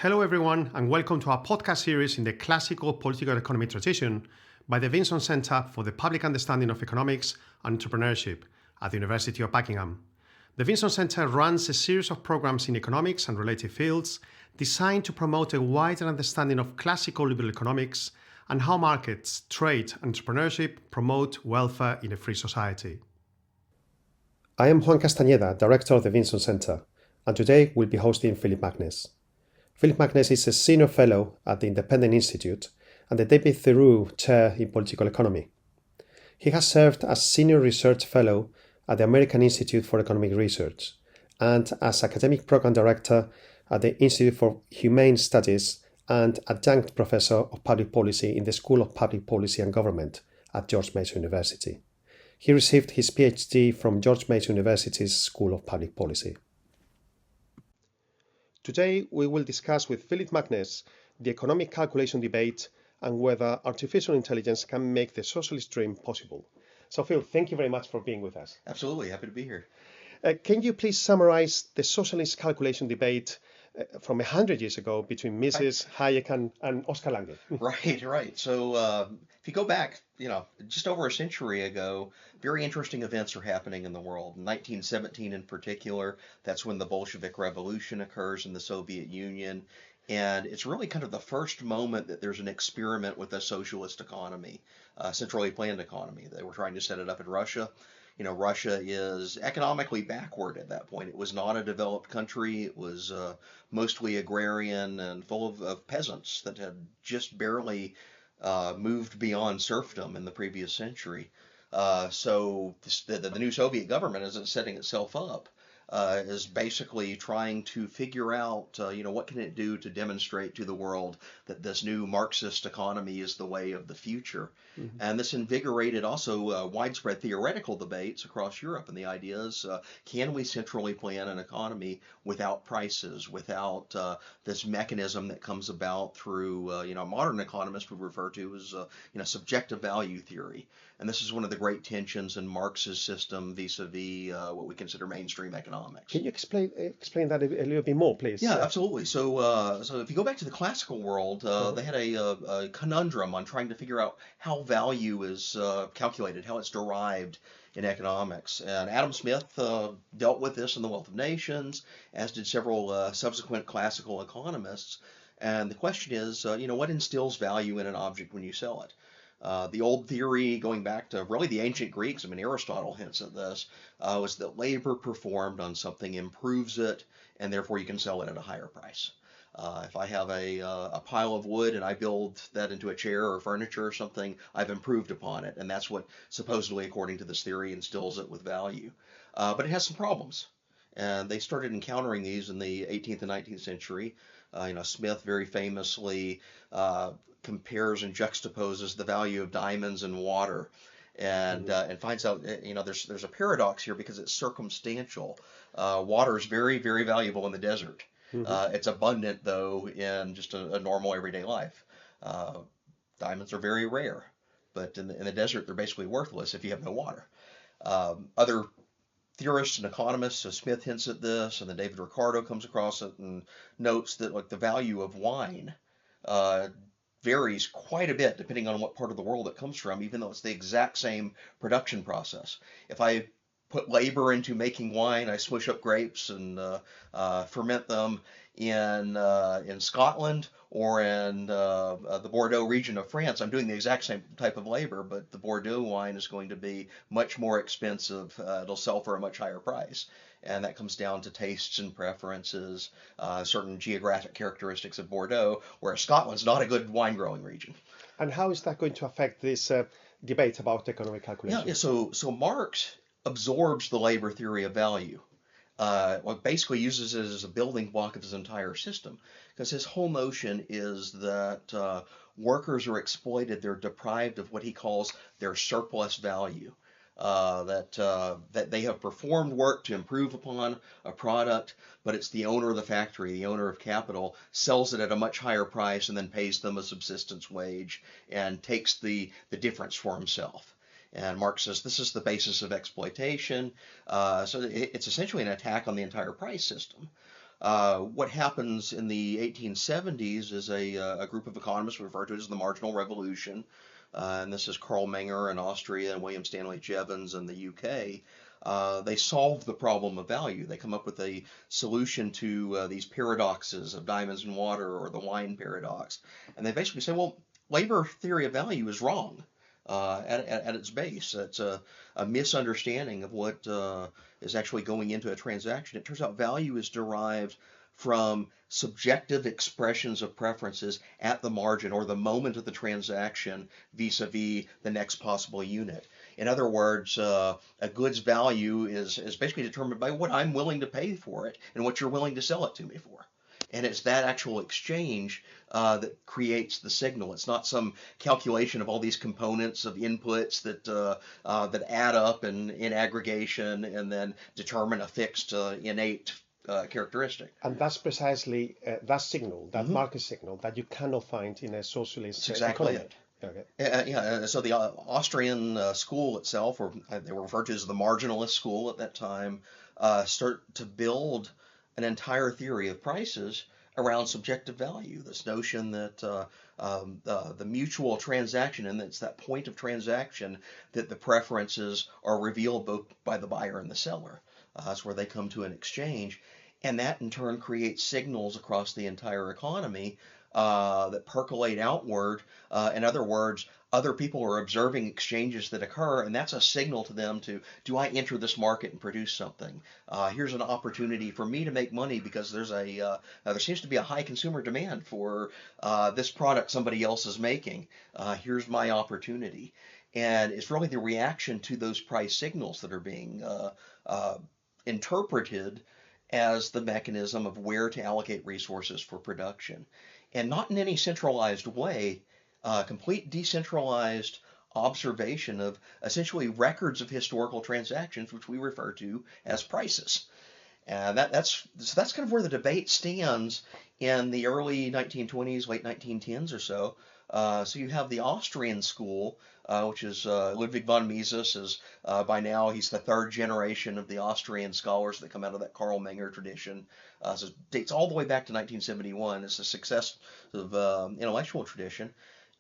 Hello, everyone, and welcome to our podcast series in the classical political economy tradition by the Vinson Centre for the Public Understanding of Economics and Entrepreneurship at the University of Buckingham. The Vinson Centre runs a series of programs in economics and related fields designed to promote a wider understanding of classical liberal economics and how markets, trade, and entrepreneurship promote welfare in a free society. I am Juan Castañeda, Director of the Vinson Centre, and today we'll be hosting Phillip Magness. Phillip Magness is a Senior Fellow at the Independent Institute and the David Theroux Chair in Political Economy. He has served as Senior Research Fellow at the American Institute for Economic Research and as Academic Program Director at the Institute for Humane Studies and Adjunct Professor of Public Policy in the School of Public Policy and Government at George Mason University. He received his Ph.D. from George Mason University's School of Public Policy. Today, we will discuss with Phillip Magness the economic calculation debate and whether artificial intelligence can make the socialist dream possible. So, Phil, thank you very much for being with us. Absolutely. Happy to be here. Can you please summarize the socialist calculation debate from 100 years ago between Mises, Hayek, and Oscar Lange? Right. So if you go back, just over a century ago, very interesting events are happening in the world. In 1917 in particular, that's when the Bolshevik Revolution occurs in the Soviet Union. And it's really kind of the first moment that there's an experiment with a socialist economy, a centrally planned economy. They were trying to set it up in Russia. Russia is economically backward at that point. It was not a developed country. It was mostly agrarian and full of peasants that had just barely moved beyond serfdom in the previous century. So the new Soviet government, as it's setting itself up, is basically trying to figure out, what can it do to demonstrate to the world that this new Marxist economy is the way of the future. Mm-hmm. And this invigorated also widespread theoretical debates across Europe. And the idea is, can we centrally plan an economy without prices, without this mechanism that comes about through, modern economists would refer to as, subjective value theory. And this is one of the great tensions in Marx's system vis-a-vis what we consider mainstream economics. Can you explain that a little bit more, please? Yeah, absolutely. So if you go back to the classical world, they had a conundrum on trying to figure out how value is calculated, how it's derived in economics. And Adam Smith dealt with this in The Wealth of Nations, as did several subsequent classical economists. And the question is, what instills value in an object when you sell it? The old theory, going back to really the ancient Greeks, Aristotle hints at this, was that labor performed on something improves it, and therefore you can sell it at a higher price. If I have a pile of wood and I build that into a chair or furniture or something, I've improved upon it, and that's what supposedly, according to this theory, instills it with value. But it has some problems, and they started encountering these in the 18th and 19th century. Smith very famously compares and juxtaposes the value of diamonds and water, and finds out there's a paradox here because it's circumstantial. Water is very, very valuable in the desert. Mm-hmm. It's abundant though in just a normal everyday life. Diamonds are very rare, but in the desert they're basically worthless if you have no water. Other theorists and economists, so Smith hints at this, and then David Ricardo comes across it and notes that the value of wine varies quite a bit depending on what part of the world it comes from, even though it's the exact same production process. If I put labor into making wine, I swish up grapes and ferment them in Scotland or in the Bordeaux region of France, I'm doing the exact same type of labor, but the Bordeaux wine is going to be much more expensive. It'll sell for a much higher price. And that comes down to tastes and preferences, certain geographic characteristics of Bordeaux, whereas Scotland's not a good wine growing region. And how is that going to affect this debate about economic calculation? Yeah, so Marx absorbs the labor theory of value. Basically uses it as a building block of his entire system, because his whole notion is that workers are exploited, they're deprived of what he calls their surplus value. That they have performed work to improve upon a product, but it's the owner of the factory, the owner of capital, sells it at a much higher price and then pays them a subsistence wage and takes the difference for himself. And Marx says this is the basis of exploitation. So it's essentially an attack on the entire price system. What happens in the 1870s is a group of economists referred to as the Marginal Revolution, and this is Karl Menger in Austria and William Stanley Jevons in the UK. They solve the problem of value. They come up with a solution to these paradoxes of diamonds and water, or the wine paradox. And they basically say, well, labor theory of value is wrong at its base. It's a misunderstanding of what is actually going into a transaction. It turns out value is derived from subjective expressions of preferences at the margin, or the moment of the transaction, vis-a-vis the next possible unit. In other words, a good's value is basically determined by what I'm willing to pay for it and what you're willing to sell it to me for. And it's that actual exchange that creates the signal. It's not some calculation of all these components of inputs that add up in aggregation and then determine a fixed innate characteristic. And that's precisely that signal, that market signal, that you cannot find in a socialist exactly economy. Okay. So the Austrian school itself, or they were referred to as the marginalist school at that time, start to build an entire theory of prices around subjective value. This notion that the mutual transaction, and it's that point of transaction that the preferences are revealed both by the buyer and the seller. That's where they come to an exchange. And that in turn creates signals across the entire economy that percolate outward. In other words, other people are observing exchanges that occur, and that's a signal to them to, do I enter this market and produce something? Here's an opportunity for me to make money because there seems to be a high consumer demand for this product somebody else is making. Here's my opportunity. And it's really the reaction to those price signals that are being interpreted as the mechanism of where to allocate resources for production. And not in any centralized way, complete decentralized observation of essentially records of historical transactions, which we refer to as prices. And that's kind of where the debate stands in the early 1920s, late 1910s or so. So you have the Austrian school, which is Ludwig von Mises. Is by now he's the third generation of the Austrian scholars that come out of that Karl Menger tradition. So it dates all the way back to 1971. It's a success of intellectual tradition.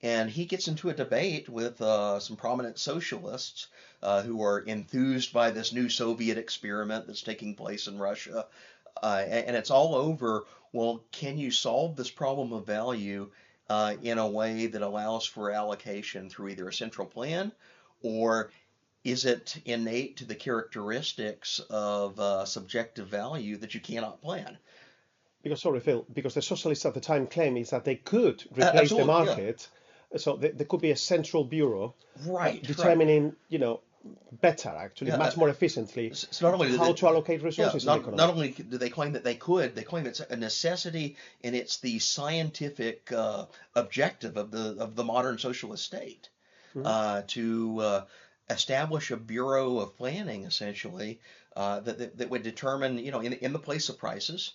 And he gets into a debate with some prominent socialists who are enthused by this new Soviet experiment that's taking place in Russia. And it's all over, well, can you solve this problem of value in a way that allows for allocation through either a central plan, or is it innate to the characteristics of subjective value that you cannot plan? Because, sorry, Phil, because the socialists at the time claim is that they could replace the market. Yeah. So there could be a central bureau determining, better, actually, much more efficiently, so not only how to allocate resources. Not only do they claim that they could, they claim it's a necessity, and it's the scientific objective of the modern socialist state to establish a bureau of planning, essentially, that would determine, in the place of prices,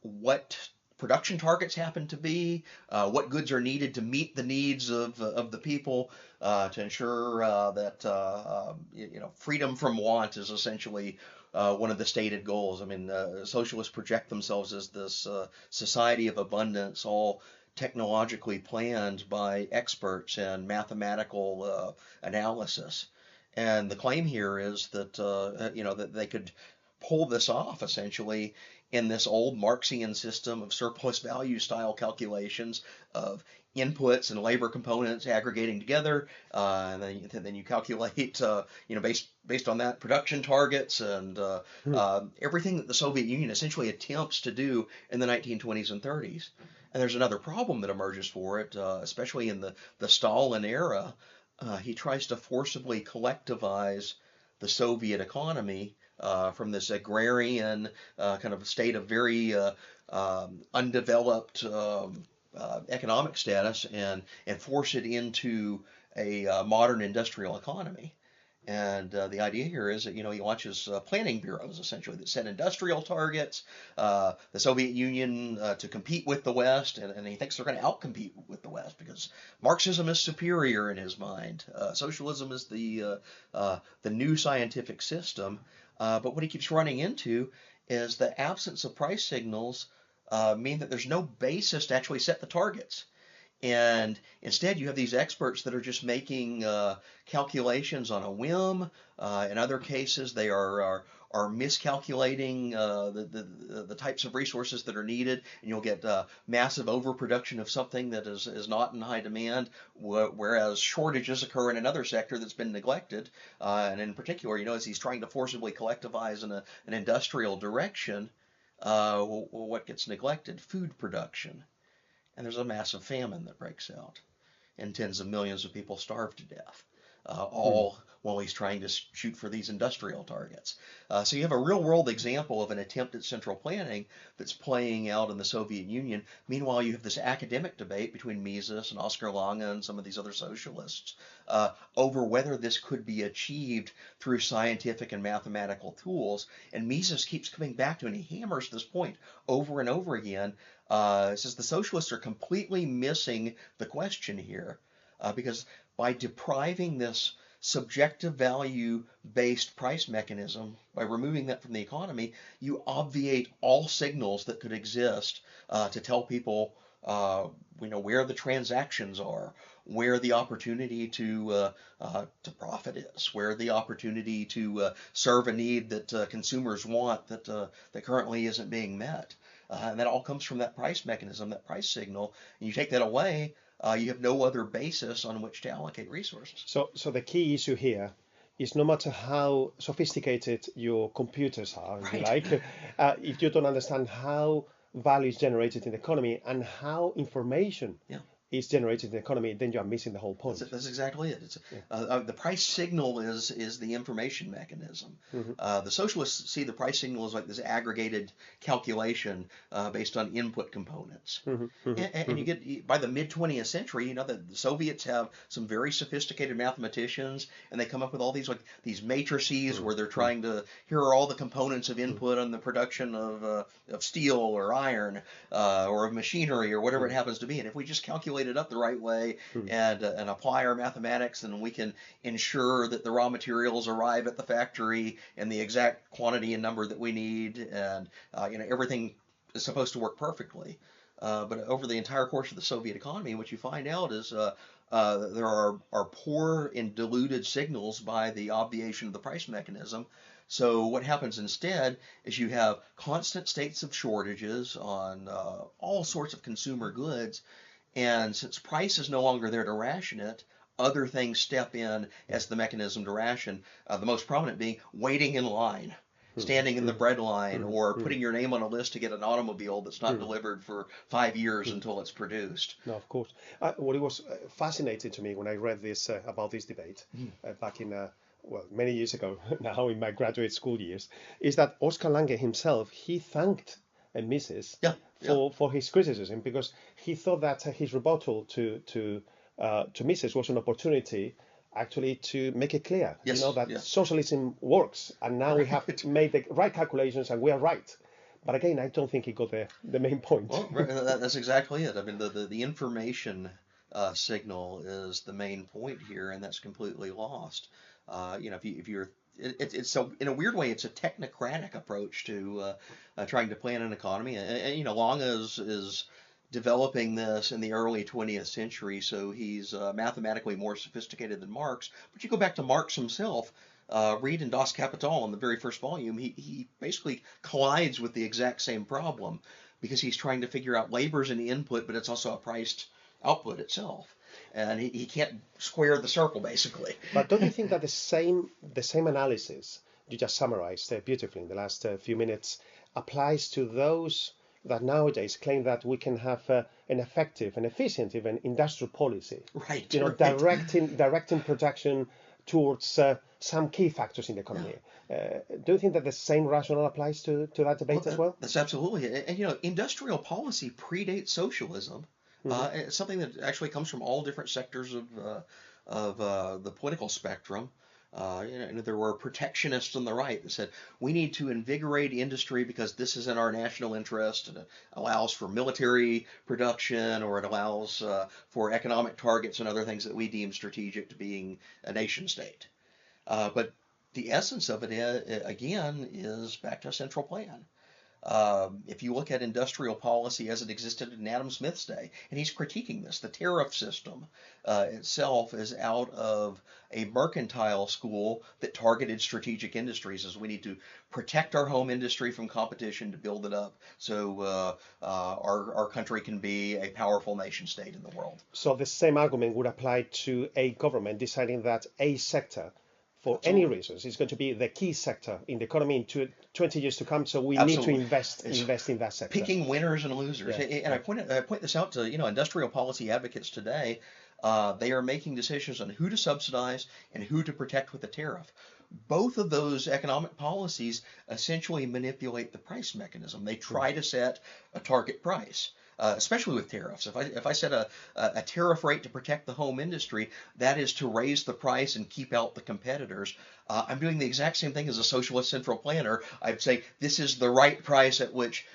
what production targets happen to be, what goods are needed to meet the needs of the people, to ensure that freedom from want is essentially one of the stated goals. I mean, socialists project themselves as this society of abundance, all technologically planned by experts and mathematical analysis. And the claim here is that that they could pull this off essentially in this old Marxian system of surplus value style calculations of inputs and labor components aggregating together, and then you calculate, based on that, production targets and everything that the Soviet Union essentially attempts to do in the 1920s and 30s. And there's another problem that emerges for it, especially in the Stalin era. He tries to forcibly collectivize the Soviet economy from this agrarian kind of state of very undeveloped economic status and force it into a modern industrial economy. And the idea here is that, he launches planning bureaus, essentially, that set industrial targets, the Soviet Union to compete with the West, and he thinks they're going to outcompete with the West because Marxism is superior in his mind. Socialism is the new scientific system. But what he keeps running into is the absence of price signals mean that there's no basis to actually set the targets. And instead, you have these experts that are just making calculations on a whim. In other cases, they are miscalculating the types of resources that are needed, and you'll get massive overproduction of something that is not in high demand, whereas shortages occur in another sector that's been neglected. And in particular, as he's trying to forcibly collectivize in an industrial direction, what gets neglected? Food production. And there's a massive famine that breaks out, and tens of millions of people starve to death, all while he's trying to shoot for these industrial targets. So you have a real-world example of an attempt at central planning that's playing out in the Soviet Union. Meanwhile, you have this academic debate between Mises and Oskar Lange and some of these other socialists over whether this could be achieved through scientific and mathematical tools. And Mises keeps coming back to it, and he hammers this point over and over again. Says the socialists are completely missing the question here because by depriving this subjective value-based price mechanism, by removing that from the economy, you obviate all signals that could exist to tell people where the transactions are, where the opportunity to profit is, where the opportunity to serve a need that consumers want that currently isn't being met. And that all comes from that price mechanism, that price signal. And you take that away, you have no other basis on which to allocate resources. So the key issue here is no matter how sophisticated your computers are, if you like, if you don't understand how value is generated in the economy and how information is generated in the economy, then you are missing the whole point. That's exactly it. The price signal is the information mechanism. The socialists see the price signal as like this aggregated calculation based on input components. And you get by the mid 20th century, the Soviets have some very sophisticated mathematicians, and they come up with all these matrices where they're trying to, here are all the components of input on the production of steel or iron or of machinery or whatever it happens to be. And if we just calculate it up the right way and apply our mathematics, then we can ensure that the raw materials arrive at the factory in the exact quantity and number that we need, and everything is supposed to work perfectly. But over the entire course of the Soviet economy, what you find out is there are poor and diluted signals by the obviation of the price mechanism. So what happens instead is you have constant states of shortages on all sorts of consumer goods. And since price is no longer there to ration it, other things step in as the mechanism to ration, the most prominent being waiting in line, standing in the bread line, or putting your name on a list to get an automobile that's not delivered for 5 years until it's produced. No, of course. What it was fascinating to me when I read this about this debate back in many years ago now in my graduate school years, is that Oskar Lange himself, he thanked Mises for his criticism, because he thought that his rebuttal to Mises was an opportunity actually to make it clear, that socialism works, and now we have made the right calculations and we are right. But again, I don't think he got the main point. Well, that's exactly it. I mean, the information signal is the main point here, and that's completely lost. If you're it's so in a weird way, it's a technocratic approach to trying to plan an economy. And Lange is developing this in the early 20th century, so he's mathematically more sophisticated than Marx. But you go back to Marx himself, read in Das Kapital in the very first volume, he basically collides with the exact same problem, because he's trying to figure out labor's an input, but it's also a priced output itself. And he can't square the circle, basically. But don't you think that the same analysis you just summarized beautifully in the last few minutes applies to those that nowadays claim that we can have an effective and efficient even industrial policy? Right. Directing production towards some key factors in the economy. Do you think that the same rationale applies to that debate as well? That's absolutely. And industrial policy predates socialism. It's something that actually comes from all different sectors of the political spectrum. There were protectionists on the right that said we need to invigorate industry because this is in our national interest, and it allows for military production, or it allows for economic targets and other things that we deem strategic to being a nation state. But the essence of it, again, is back to a central plan. If you look at industrial policy as it existed in Adam Smith's day, and he's critiquing this, the tariff system itself is out of a mercantile school that targeted strategic industries, as we need to protect our home industry from competition to build it up so our country can be a powerful nation state in the world. So the same argument would apply to a government deciding that a sector, for Absolutely. any reasons, is going to be the key sector in the economy in 20 years to come. So we Absolutely. need to invest in that sector. Picking winners and losers. Yeah. And I point this out to industrial policy advocates today. They are making decisions on who to subsidize and who to protect with a tariff. Both of those economic policies essentially manipulate the price mechanism. They try to set a target price. Especially with tariffs. If I set a tariff rate to protect the home industry, that is to raise the price and keep out the competitors. I'm doing the exact same thing as a socialist central planner. I'd say this is the right price at which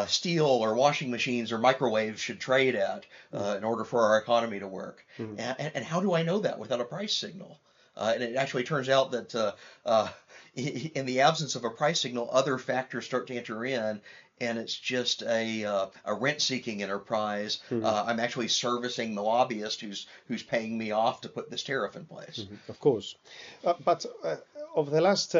steel or washing machines or microwaves should trade at in order for our economy to work. Mm-hmm. And how do I know that without a price signal? And it actually turns out that in the absence of a price signal, other factors start to enter in, and it's just a rent-seeking enterprise. Mm-hmm. I'm actually servicing the lobbyist who's paying me off to put this tariff in place. Mm-hmm. Of course. But over the last,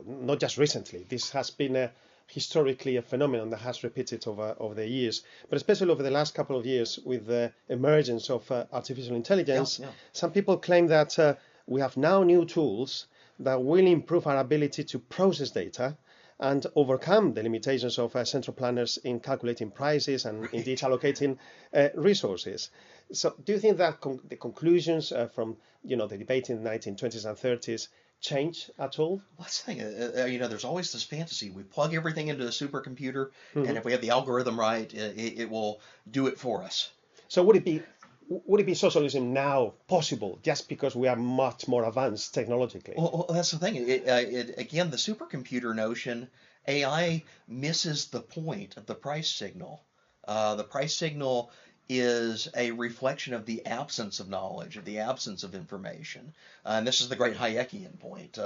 not just recently, this has been historically a phenomenon that has repeated over the years, but especially over the last couple of years with the emergence of artificial intelligence. Yeah. Some people claim that we have now new tools that will improve our ability to process data and overcome the limitations of central planners in calculating prices and indeed allocating resources. So do you think that the conclusions from the debate in the 1920s and 30s change at all? Well, that's the thing. There's always this fantasy. We plug everything into a supercomputer, mm-hmm. and if we have the algorithm right, it will do it for us. So would it be socialism now possible just because we are much more advanced technologically? Well, that's the thing. Again, the supercomputer notion, AI misses the point of the price signal. The price signal is a reflection of the absence of knowledge, of the absence of information. And this is the great Hayekian point.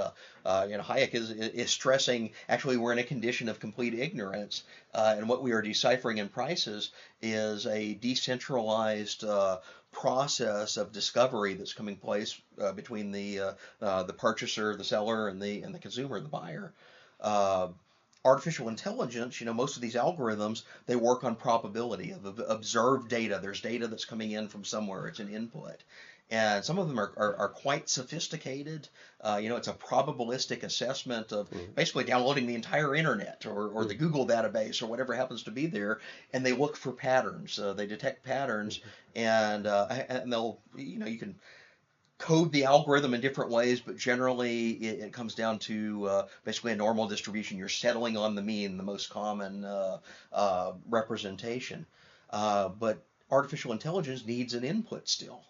Hayek is stressing, actually, we're in a condition of complete ignorance. And what we are deciphering in prices is a decentralized process of discovery that's coming place between the purchaser, the seller, and the consumer, the buyer. Artificial intelligence, most of these algorithms, they work on probability of observed data. There's data that's coming in from somewhere. It's an input. And some of them are quite sophisticated. It's a probabilistic assessment of basically downloading the entire internet or the Google database or whatever happens to be there, and they look for patterns. They detect patterns, and they'll, you can code the algorithm in different ways, but generally it comes down to basically a normal distribution. You're settling on the mean, the most common representation. But artificial intelligence needs an input still.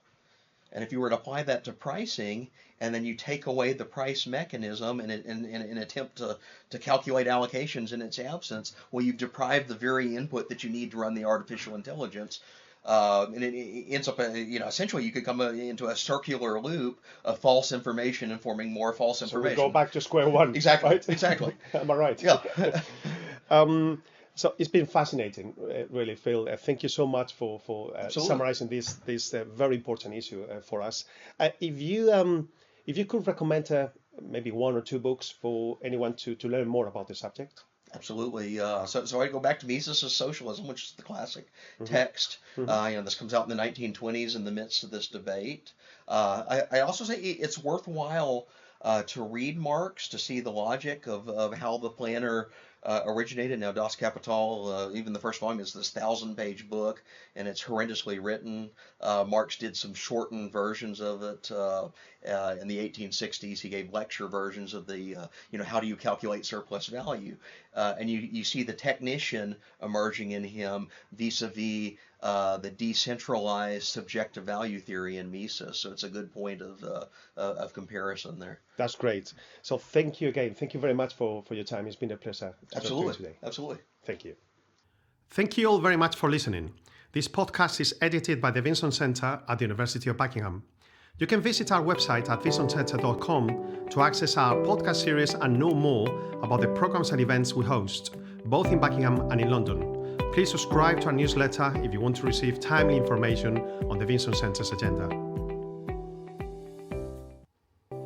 And if you were to apply that to pricing, and then you take away the price mechanism in an attempt to calculate allocations in its absence, well, you've deprived the very input that you need to run the artificial intelligence. And it ends up, essentially you could come into a circular loop of false information informing more false information. So we go back to square one. Exactly, right? Exactly. Am I right? Yeah. So it's been fascinating, really, Phil. Thank you so much for summarizing this very important issue for us. If you could recommend maybe one or two books for anyone to learn more about the subject. Absolutely. So I go back to Mises' Socialism, which is the classic text. Mm-hmm. This comes out in the 1920s in the midst of this debate. I also say it's worthwhile to read Marx to see the logic of how the planner originated. Now, Das Kapital, even the first volume, is this 1,000-page book, and it's horrendously written. Marx did some shortened versions of it in the 1860s. He gave lecture versions of the, how do you calculate surplus value? And you see the technician emerging in him vis-a-vis the decentralized subjective value theory in Mises. So it's a good point of comparison there. That's great. So thank you again. Thank you very much for your time. It's been a pleasure to talk to you today. Absolutely. Thank you. Thank you all very much for listening. This podcast is edited by the Vinson Centre at the University of Buckingham. You can visit our website at vinsoncentre.com to access our podcast series and know more about the programs and events we host. both in Buckingham and in London. Please subscribe to our newsletter if you want to receive timely information on the Vinson Centre's agenda.